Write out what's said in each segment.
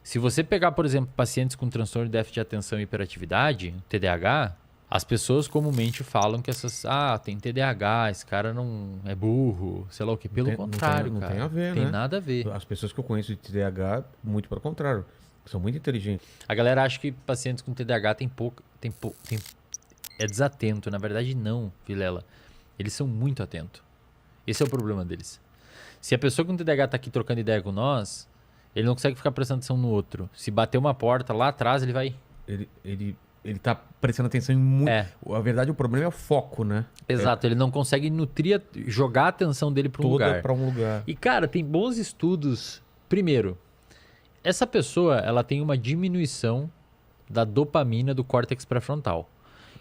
Se você pegar, por exemplo, pacientes com transtorno de déficit de atenção e hiperatividade, TDAH, as pessoas comumente falam que tem TDAH, esse cara não é burro, sei lá o quê. Pelo contrário, não cara. tem a ver, Tem né? nada a ver. As pessoas que eu conheço de TDAH, muito pelo contrário, são muito inteligentes. A galera acha que pacientes com TDAH é desatento. Na verdade, não, Vilela. Eles são muito atentos. Esse é o problema deles. Se a pessoa com TDAH tá aqui trocando ideia com nós, ele não consegue ficar prestando atenção no outro. Se bater uma porta lá atrás, ele vai... Ele tá prestando atenção em muito. É. A verdade, o problema é o foco, né? Exato, ele não consegue jogar a atenção dele para um Toda lugar. para um lugar. E, cara, tem bons estudos. Primeiro, essa pessoa ela tem uma diminuição da dopamina do córtex pré-frontal.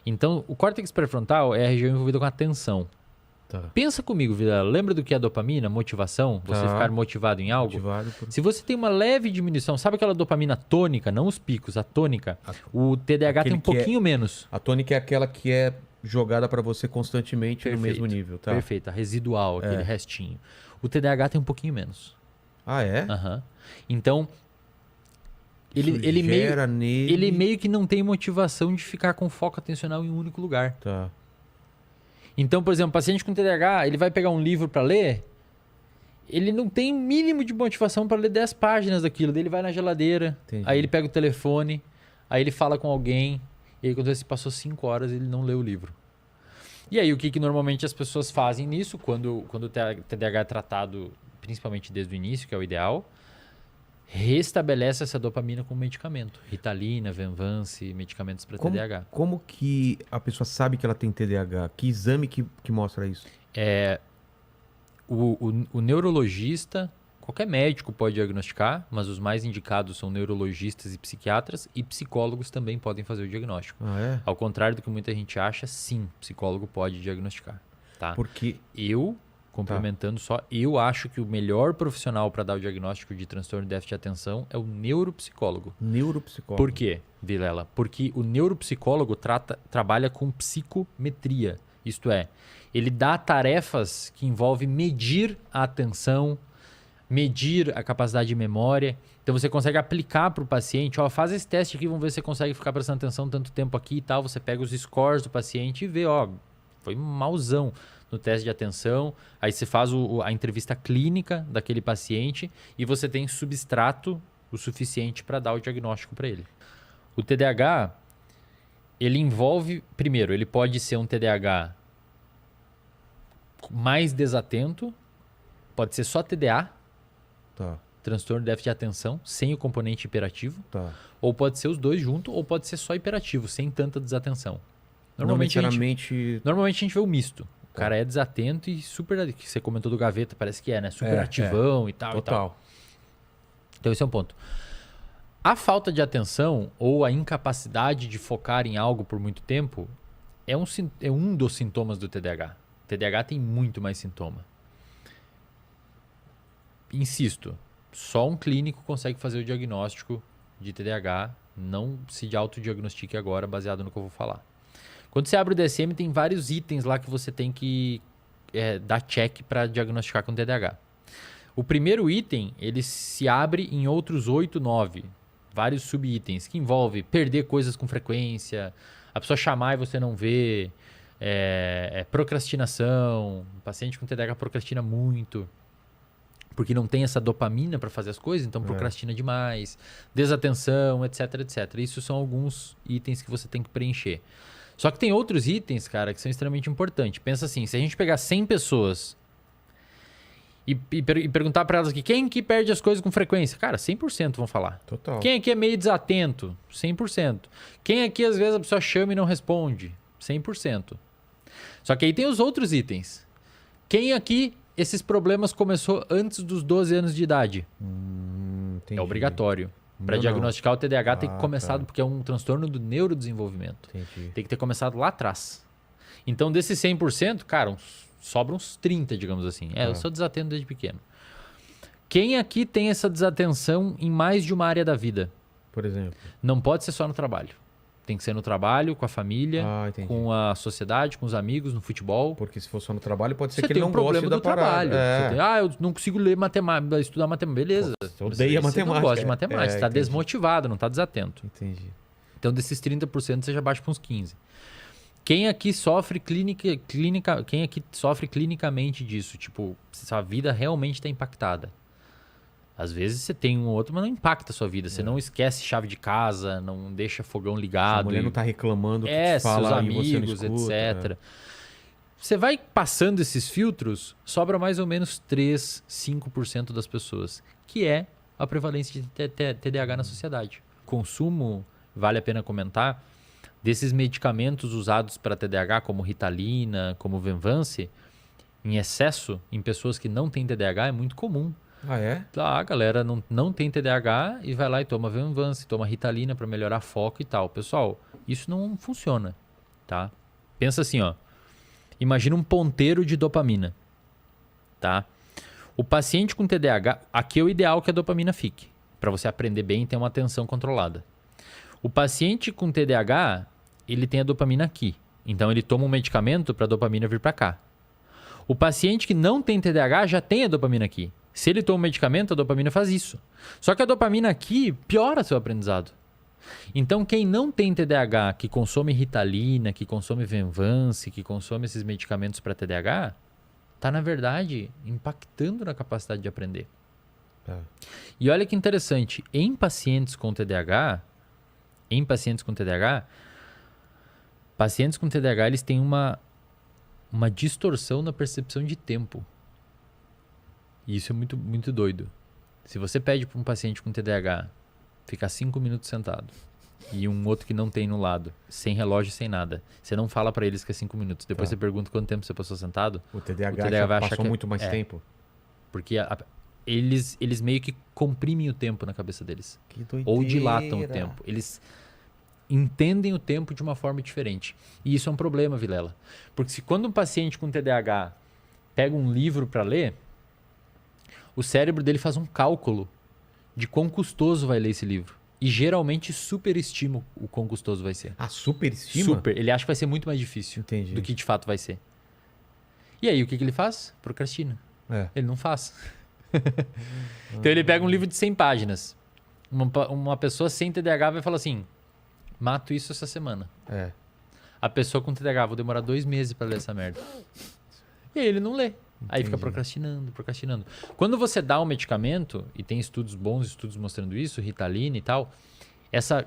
Então, o córtex pré-frontal é a região envolvida com a atenção. Tá. Pensa comigo, Vida. Lembra do que é dopamina? Motivação? Você ficar motivado em algo? Se você tem uma leve diminuição, sabe aquela dopamina tônica, não os picos, a tônica? O TDAH tem um pouquinho menos. A tônica é aquela que é jogada para você constantemente no mesmo nível, tá? Perfeito, a residual, aquele restinho. O TDAH tem um pouquinho menos. Ah, é? Aham. Então, ele meio que não tem motivação de ficar com foco atencional em um único lugar. Tá. Então, por exemplo, paciente com TDAH, ele vai pegar um livro para ler, ele não tem mínimo de motivação para ler 10 páginas daquilo. Daí ele vai na geladeira, aí ele pega o telefone, aí ele fala com alguém, e aí quando ele passou 5 horas, ele não leu o livro. E aí o que normalmente as pessoas fazem nisso, quando o TDAH é tratado, principalmente desde o início, que é o ideal, restabelece essa dopamina com medicamento. Ritalina, Venvance, medicamentos para TDAH. Como que a pessoa sabe que ela tem TDAH? Que exame que mostra isso? O neurologista, qualquer médico pode diagnosticar, mas os mais indicados são neurologistas e psiquiatras, e psicólogos também podem fazer o diagnóstico. Ah, é? Ao contrário do que muita gente acha, sim, psicólogo pode diagnosticar. Tá? Porque... Complementando só, eu acho que o melhor profissional para dar o diagnóstico de transtorno de déficit de atenção é o neuropsicólogo. Neuropsicólogo. Por quê, Vilela? Porque o neuropsicólogo trabalha com psicometria. Isto é, ele dá tarefas que envolvem medir a atenção, medir a capacidade de memória. Então você consegue aplicar para o paciente, faz esse teste aqui, vamos ver se você consegue ficar prestando atenção tanto tempo aqui e tal. Você pega os scores do paciente e vê, foi mauzão no teste de atenção, aí você faz a entrevista clínica daquele paciente e você tem substrato o suficiente para dar o diagnóstico para ele. O TDAH, ele envolve, primeiro, ele pode ser um TDAH mais desatento, pode ser só TDA, transtorno de déficit de atenção, sem o componente hiperativo, ou pode ser os dois juntos, ou pode ser só hiperativo, sem tanta desatenção. Normalmente a gente vê o misto. O cara é desatento e super... Que você comentou do Gaveta, parece que né? Super ativão e tal. Total. Então esse é um ponto. A falta de atenção ou a incapacidade de focar em algo por muito tempo é um dos sintomas do TDAH. O TDAH tem muito mais sintoma. Insisto, só um clínico consegue fazer o diagnóstico de TDAH. Não se autodiagnostique agora baseado no que eu vou falar. Quando você abre o DSM, tem vários itens lá que você tem que dar check para diagnosticar com TDAH. O primeiro item, ele se abre em outros 8, 9, vários subitens, que envolve perder coisas com frequência, a pessoa chamar e você não ver, procrastinação, o paciente com TDAH procrastina muito, porque não tem essa dopamina para fazer as coisas, então procrastina demais, desatenção, etc, etc. Isso são alguns itens que você tem que preencher. Só que tem outros itens, cara, que são extremamente importantes. Pensa assim, se a gente pegar 100 pessoas e perguntar para elas aqui, quem que perde as coisas com frequência? Cara, 100% vão falar. Total. Quem aqui é meio desatento? 100%. Quem aqui às vezes a pessoa chama e não responde? 100%. Só que aí tem os outros itens. Quem aqui esses problemas começou antes dos 12 anos de idade? É obrigatório. Para diagnosticar o TDAH tem que começar, porque é um transtorno do neurodesenvolvimento. Tem que ter começado lá atrás. Então, desses 100%, cara, sobram uns 30, digamos assim. Eu sou desatento desde pequeno. Quem aqui tem essa desatenção em mais de uma área da vida? Por exemplo? Não pode ser só no trabalho. Tem que ser no trabalho, com a família, Entendi. com a sociedade, com os amigos, no futebol. Porque se for só no trabalho, pode ser Você que tem ele um não goste problema da do parada. trabalho. Eu não consigo ler matemática, estudar matemática. Beleza. Você odeia Você matemática. não gosta de matemática, você está entendi. desmotivado, não está desatento. Entendi. Então, desses 30%, você já baixa para uns 15%. Quem aqui sofre quem aqui sofre clinicamente disso? Tipo, sua vida realmente está impactada. Às vezes você tem um ou outro, mas não impacta a sua vida. Você não esquece chave de casa, não deixa fogão ligado. A mulher não tá reclamando que te seus fala e amigos, você não escuta. etc. Você vai passando esses filtros, sobra mais ou menos 3, 5% das pessoas, que é a prevalência de TDAH na sociedade. Consumo, vale a pena comentar, desses medicamentos usados para TDAH, como Ritalina, como Venvance, em excesso, em pessoas que não têm TDAH, é muito comum. Ah, é? A galera não tem TDAH e vai lá e toma Venvance, toma Ritalina para melhorar foco e tal. Pessoal, isso não funciona, tá? Pensa assim, ó. Imagina um ponteiro de dopamina, tá? O paciente com TDAH, aqui é o ideal que a dopamina fique, para você aprender bem e ter uma atenção controlada. O paciente com TDAH, ele tem a dopamina aqui. Então, ele toma um medicamento para a dopamina vir para cá. O paciente que não tem TDAH já tem a dopamina aqui. Se ele toma um medicamento, a dopamina faz isso. Só que a dopamina aqui piora seu aprendizado. Então, quem não tem TDAH, que consome Ritalina, que consome Venvance, que consome esses medicamentos para TDAH, está, na verdade, impactando na capacidade de aprender. E olha que interessante, em pacientes com TDAH, pacientes com TDAH eles têm uma distorção na percepção de tempo. E isso é muito, muito doido. Se você pede para um paciente com TDAH ficar 5 minutos sentado e um outro que não tem no lado, sem relógio, sem nada, você não fala para eles que é 5 minutos. Depois você pergunta quanto tempo você passou sentado. O TDAH já vai achar passou que muito mais tempo. Porque eles meio que comprimem o tempo na cabeça deles. Que doideira. Ou dilatam o tempo. Eles entendem o tempo de uma forma diferente. E isso é um problema, Vilela. Porque se quando um paciente com TDAH pega um livro para ler, o cérebro dele faz um cálculo de quão custoso vai ler esse livro. E geralmente superestima o quão custoso vai ser. Superestima? Super. Ele acha que vai ser muito mais difícil Entendi. do que de fato vai ser. E aí, o que ele faz? Procrastina. Ele não faz. Então ele pega um livro de 100 páginas. Uma pessoa sem TDAH vai falar assim, mato isso essa semana. A pessoa com TDAH, vou demorar 2 meses para ler essa merda. E aí ele não lê. Aí fica procrastinando. Quando você dá um medicamento, e tem bons estudos mostrando isso, Ritalina e tal, essa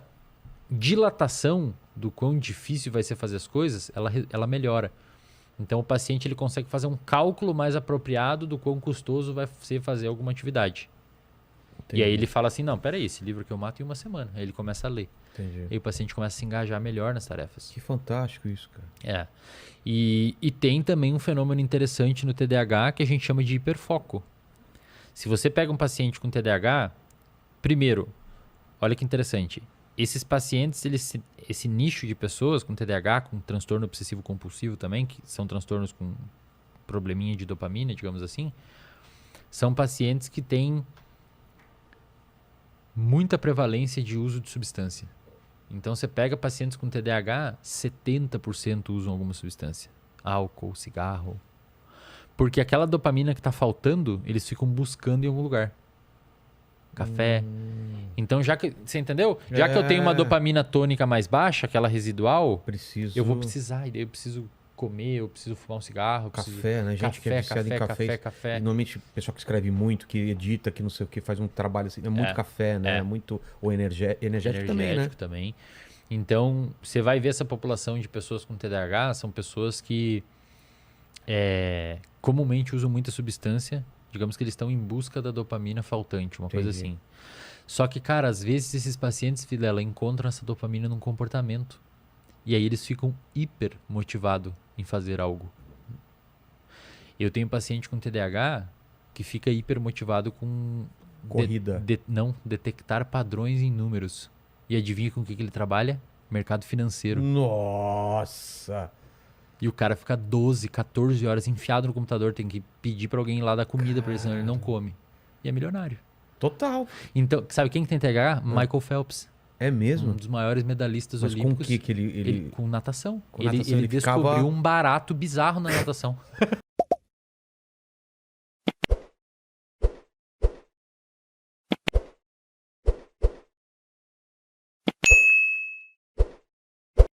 dilatação do quão difícil vai ser fazer as coisas, ela melhora. Então o paciente ele consegue fazer um cálculo mais apropriado do quão custoso vai ser fazer alguma atividade. Entendi. E aí ele fala assim, não, peraí, esse livro que eu mato em 1 semana. Aí ele começa a ler. Entendi. E o paciente começa a se engajar melhor nas tarefas. Que fantástico isso, cara. E tem também um fenômeno interessante no TDAH que a gente chama de hiperfoco. Se você pega um paciente com TDAH, primeiro, olha que interessante, esses pacientes, esse nicho de pessoas com TDAH, com transtorno obsessivo compulsivo também, que são transtornos com probleminha de dopamina, digamos assim, são pacientes que têm muita prevalência de uso de substância. Então, você pega pacientes com TDAH, 70% usam alguma substância. Álcool, cigarro. Porque aquela dopamina que está faltando, eles ficam buscando em algum lugar. Café. Então, já que... Você entendeu? Já que eu tenho uma dopamina tônica mais baixa, aquela residual, eu vou precisar. E daí eu preciso comer, eu preciso fumar um cigarro. Café, né? Gente que é viciada em café. Normalmente, pessoal que escreve muito, que edita, que não sei o que, faz um trabalho assim. É muito café, né? É muito... Ou energético também, né? Também. Então, você vai ver essa população de pessoas com TDAH, são pessoas que comumente usam muita substância. Digamos que eles estão em busca da dopamina faltante, uma coisa assim. Só que, cara, às vezes esses pacientes, Vilela, encontram essa dopamina num comportamento. E aí eles ficam hiper motivados em fazer algo. Eu tenho um paciente com TDAH que fica hiper motivado com... Corrida. Detectar padrões em números. E adivinha com o que ele trabalha? Mercado financeiro. Nossa! E o cara fica 12, 14 horas enfiado no computador, tem que pedir pra alguém lá dar comida pra ele, senão ele não come. E é milionário. Total. Então, sabe quem que tem TDAH? Michael Phelps. É mesmo? Um dos maiores medalhistas olímpicos. Com o que ele... Com natação. Com natação ele descobriu um barato bizarro na natação.